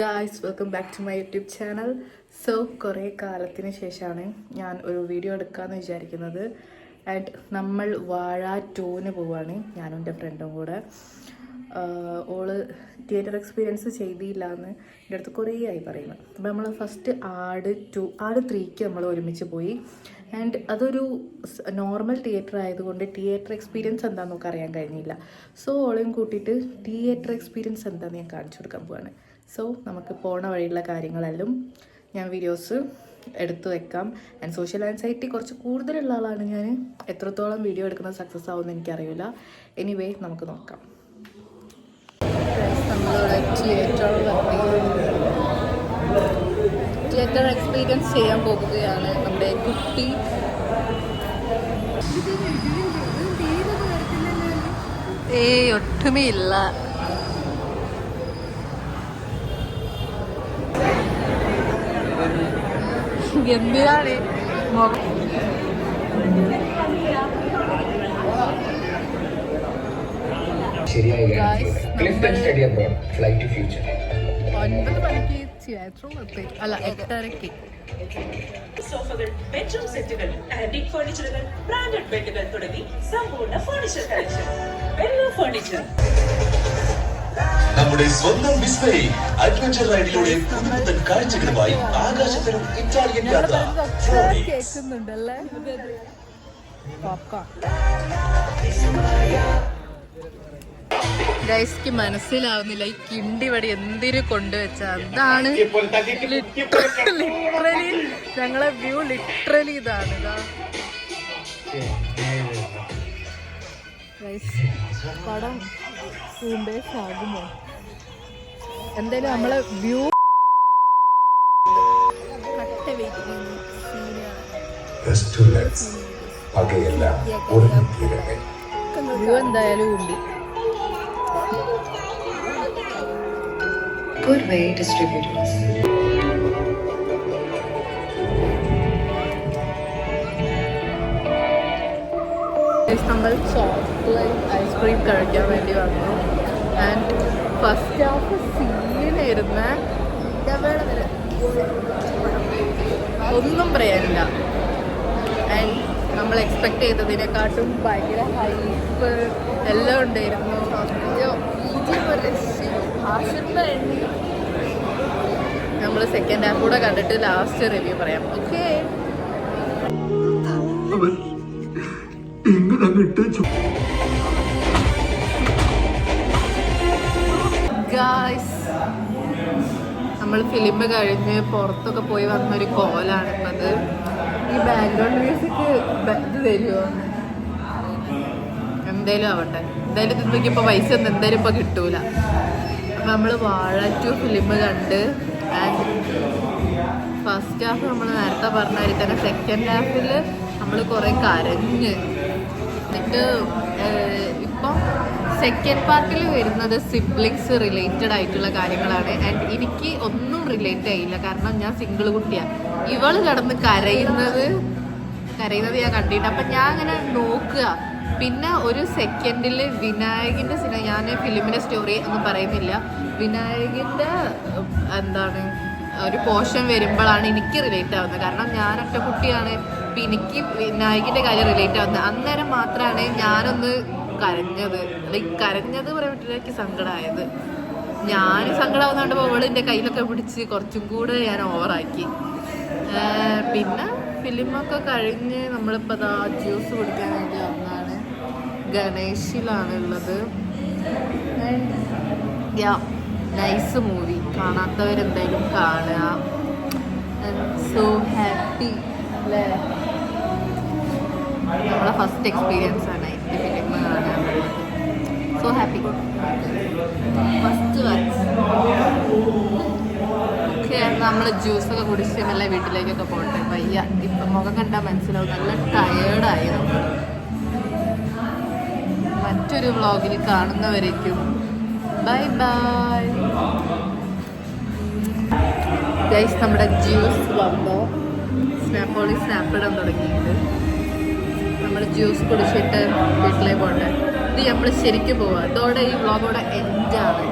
Guys, welcome back to my YouTube channel. So കുറേ കാലത്തിന് ശേഷമാണ് ഞാൻ ഒരു വീഡിയോ എടുക്കാമെന്ന് വിചാരിക്കുന്നത്. ആൻഡ് നമ്മൾ വാഴ 2 പോവാണ്, ഞാനും എൻ്റെ ഫ്രണ്ടും കൂടെ. ഓള് തിയേറ്റർ എക്സ്പീരിയൻസ് ചെയ്തില്ല എന്ന് എൻ്റെ അടുത്ത് കുറേ ആയി പറയുന്നത്. അപ്പോൾ നമ്മൾ ഫസ്റ്റ് ആട് 3ക്ക് നമ്മൾ ഒരുമിച്ച് പോയി. ആൻഡ് അതൊരു നോർമൽ തിയേറ്റർ ആയതുകൊണ്ട് തിയേറ്റർ എക്സ്പീരിയൻസ് എന്താണെന്ന് നമുക്ക് അറിയാൻ കഴിഞ്ഞില്ല. സോ ഓളെയും കൂട്ടിയിട്ട് തിയേറ്റർ എക്സ്പീരിയൻസ് എന്താണെന്ന് ഞാൻ കാണിച്ചു കൊടുക്കാൻ പോവാണ്. സോ നമുക്ക് പോണ വഴിയുള്ള കാര്യങ്ങളെല്ലാം ഞാൻ വീഡിയോസ് എടുത്തു വെക്കാം. ആൻഡ് സോഷ്യൽ ആൻസൈറ്റി കുറച്ച് കൂടുതലുള്ള ആളാണ് ഞാൻ. എത്രത്തോളം വീഡിയോ എടുക്കുന്നത് സക്സസ് ആവുമെന്ന് എനിക്കറിയില്ല. എനിവേ നമുക്ക് നോക്കാം. നമ്മളിവിടെ തിയേറ്റർ എക്സ്പീരിയൻസ് ചെയ്യാൻ പോകുകയാണ്. നമ്മുടെ കുട്ടി ഒട്ടുമയില്ല. എന്തിനാണ് അല്ല 8:30 സോഫകൾ, ബെഡ്റൂം സെറ്റുകൾ, ആന്റിക് ഫർണിച്ചറുകൾ, ബ്രാൻഡഡ് ബെഡുകൾ തുടങ്ങി സമ്പൂർണ്ണ ഫർണിച്ചർ കളക്ഷൻ. വെല്ല ഫർണിച്ചർ. നമ്മുടെ സ്വന്തം വിസ്മയി അഡ്വഞ്ചർ റൈഡിലൂടെ പുതുപുത്തൻ കാഴ്ചകളുമായി ആകാശത്തിലും ഇറ്റാലിയൻ യാത്ര. ഗൈസ്ക്ക് മനസ്സിലാവുന്നില്ല ഈ കിണ്ടിവടി എന്തിനു കൊണ്ടുവച്ച. അതാണ് ലിറ്ററലി ഞങ്ങളെ വ്യൂ. ലിറ്ററലി ഇതാണ്. പടം ആകുമോ എന്തായാലും നമ്മളെ വ്യൂ വ്യൂ എന്തായാലും ഉണ്ട്. Good way distributors. നമ്മൾ ചോക്ലേറ്റ് ഐസ്ക്രീം കഴിക്കാൻ വേണ്ടി വന്നു. ആൻഡ് ഫസ്റ്റ് ഹാഫ് സീനായിരുന്ന ഒന്നും പറയാനില്ല. ആൻഡ് നമ്മൾ എക്സ്പെക്ട് ചെയ്തതിനെക്കാട്ടും ഭയങ്കര ഹൈപ്പ് എല്ലാം ഉണ്ടായിരുന്നു. നമ്മൾ സെക്കൻഡ് ഹാഫ് കൂടെ കണ്ടിട്ട് ലാസ്റ്റ് റിവ്യൂ പറയാം. ഓക്കെ, ഗായ്സ് നമ്മൾ ഫിലിം കഴിഞ്ഞ് പുറത്തൊക്കെ പോയി വന്നൊരു കോലാണിപ്പത്. ഈ ബാക്ക്ഗ്രൗണ്ട് മ്യൂസിക് ഇത് തരുമോ? എന്തായാലും ആവട്ടെ. എന്തായാലും ഇതിലേക്ക് ഇപ്പോൾ പൈസ ഒന്നും എന്തായാലും ഇപ്പോൾ കിട്ടൂല. അപ്പം നമ്മൾ വാഴ 2 ഫിലിം കണ്ട്. ആൻഡ് ഫസ്റ്റ് ഹാഫ് നമ്മൾ നേരത്തെ പറഞ്ഞ മാതിരി തന്നെ സെക്കൻഡ് ഹാഫിൽ നമ്മൾ കുറേ കരഞ്ഞ്. എന്നിട്ട് ഇപ്പം സെക്കൻഡ് പാർട്ടിൽ വരുന്നത് സിബ്ലിങ്സ് റിലേറ്റഡ് ആയിട്ടുള്ള കാര്യങ്ങളാണ്. ആൻഡ് എനിക്ക് ഒന്നും റിലേറ്റ് ആയില്ല, കാരണം ഞാൻ സിംഗിൾ കുട്ടിയാണ്. ഇവള് കിടന്ന് കരയുന്നത് ഞാൻ കണ്ടിട്ട്. അപ്പം ഞാൻ അങ്ങനെ നോക്കുക. പിന്നെ ഒരു സെക്കൻഡിൽ വിനായകൻ്റെ സിനിമ, ഞാൻ ഫിലിമിൻ്റെ സ്റ്റോറി ഒന്നും പറയുന്നില്ല, വിനായകൻ്റെ എന്താണ് ഒരു പോർഷൻ വരുമ്പോഴാണ് എനിക്ക് റിലേറ്റ് ആവുന്നത്. കാരണം ഞാൻ ഒറ്റ കുട്ടിയാണ്. അപ്പം എനിക്ക് വിനായകൻ്റെ കാര്യം റിലേറ്റ് ആവുന്നത്. അന്നേരം മാത്രമാണ് ഞാനൊന്ന് കരഞ്ഞത്. ലൈക്ക് കരഞ്ഞത് പറയാൻ പറ്റില്ല, എനിക്ക് സങ്കടമായത്. ഞാൻ സങ്കടമാവുന്നതുകൊണ്ട് അവൾ എൻ്റെ കയ്യിലൊക്കെ പിടിച്ച് കുറച്ചും കൂടെ ഞാൻ ഓവറാക്കി. പിന്നെ ഫിലിമൊക്കെ കഴിഞ്ഞ് നമ്മളിപ്പോൾ അതാ ജ്യൂസ് കുടിക്കാൻ വേണ്ടി വന്നതാണ്. ഗണേഷിലാണ് ഉള്ളത്. And yeah, nice movie. കാണാത്തവരെന്തായാലും കാണുക. സോ ഹാപ്പി അല്ലേ? നമ്മളെ ഫസ്റ്റ് എക്സ്പീരിയൻസ് ആണ് എൻ്റെ ഫിലിം കാണാനുള്ളത്. So happy. ഫസ്റ്റ് ഓക്കെ, നമ്മൾ ജ്യൂസൊക്കെ കുടിച്ച് നല്ല വീട്ടിലേക്കൊക്കെ പോകട്ടെ. വയ്യ, ഇപ്പം മുഖം കണ്ടാൽ മനസ്സിലാവും, നല്ല ടയേർഡായി നമ്മൾ. മറ്റൊരു വ്ളോഗിൽ കാണുന്നവരേക്കും ബൈ ബൈ ഗൈസ്. നമ്മുടെ ജ്യൂസ് വന്നോ, സ്നാപ്പ് ഇടാൻ തുടങ്ങിയിട്ട്. നമ്മൾ ജ്യൂസ് കുടിച്ചിട്ട് വീട്ടിലേക്ക് പോകട്ടെ. ഇത് നമ്മൾ ശരിക്കും പോവാം. ഇതോടെ ഈ വ്ളോഗോടെ എൻഡാണ്.